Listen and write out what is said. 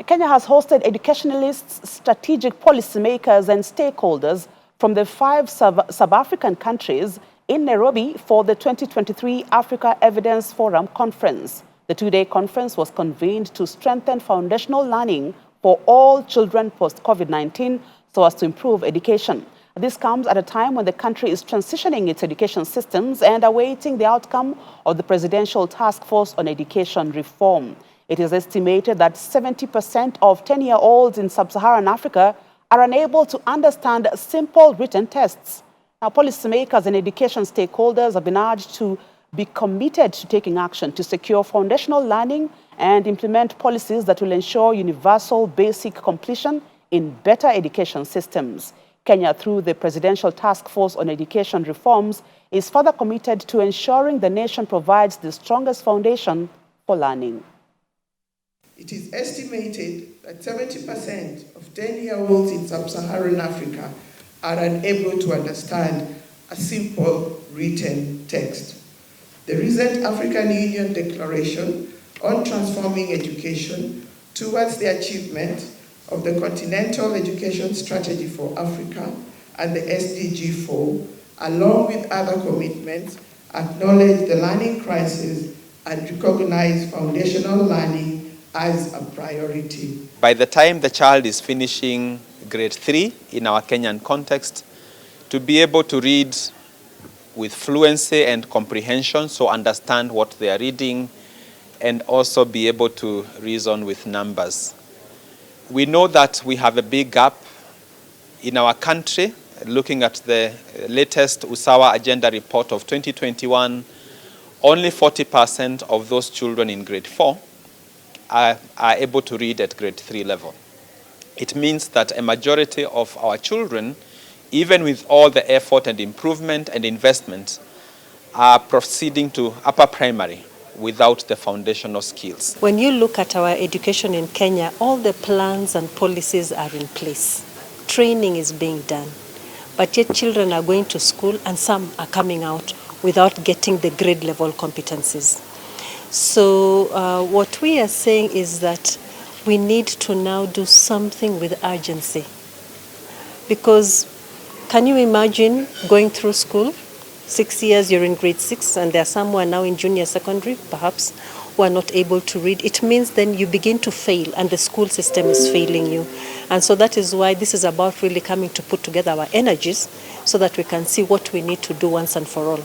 Kenya has hosted educationalists, strategic policymakers and stakeholders from the 5 sub-African countries in Nairobi for the 2023 Africa Evidence Forum Conference. The two-day conference was convened to strengthen foundational learning for all children post-COVID-19 so as to improve education. This comes at a time when the country is transitioning its education systems and awaiting the outcome of the Presidential Task Force on Education Reform. It is estimated that 70% of 10-year-olds in sub-Saharan Africa are unable to understand simple written tests. Now, policymakers and education stakeholders have been urged to be committed to taking action to secure foundational learning and implement policies that will ensure universal basic completion in better education systems. Kenya, through the Presidential Task Force on Education Reforms, is further committed to ensuring the nation provides the strongest foundation for learning. It is estimated that 70% of 10-year-olds in sub-Saharan Africa are unable to understand a simple written text. The recent African Union Declaration on Transforming Education towards the achievement of the Continental Education Strategy for Africa and the SDG 4, along with other commitments, acknowledge the learning crisis and recognize foundational learning as a priority. By the time the child is finishing grade 3 in our Kenyan context, to be able to read with fluency and comprehension, so understand what they are reading, and also be able to reason with numbers. We know that we have a big gap in our country. Looking at the latest USAWA Agenda Report of 2021, only 40% of those children in grade 4 are able to read at grade 3 level. It means that a majority of our children, even with all the effort and improvement and investment, are proceeding to upper primary without the foundational skills. When you look at our education in Kenya, all the plans and policies are in place. Training is being done. But yet children are going to school and some are coming out without getting the grade level competencies. So what we are saying is that we need to now do something with urgency. Because can you imagine going through school? 6 years, you're in grade 6, and there are some who are now in junior secondary, perhaps, who are not able to read. It means then you begin to fail, and the school system is failing you. And so that is why this is about really coming to put together our energies so that we can see what we need to do once and for all.